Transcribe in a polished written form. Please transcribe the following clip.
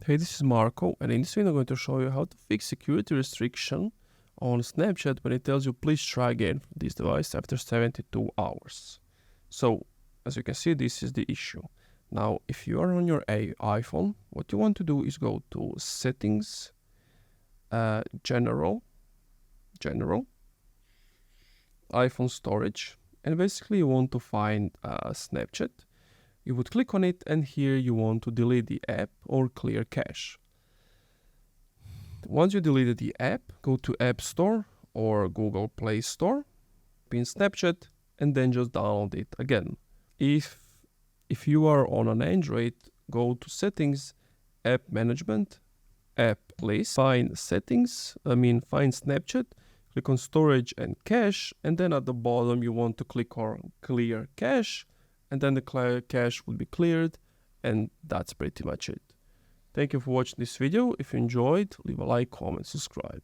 Hey, this is Marco, and in this video I'm going to show you how to fix security restriction on Snapchat when it tells you please try again from this device after 72 hours. So, as you can see, this is the issue. Now, if you are on your iPhone, what you want to do is go to Settings, General, iPhone Storage, and basically you want to find Snapchat. You would click on it, and here you want to delete the app or clear cache. Once you deleted the app, go to App Store or Google Play Store, pin Snapchat, and then just download it again. If you are on an Android, go to Settings, App Management, App List, find Settings, find Snapchat, click on Storage and Cache, and then at the bottom you want to click on Clear Cache, and then the cache will be cleared, and that's pretty much it. Thank you for watching this video. If you enjoyed, leave a like, comment, subscribe.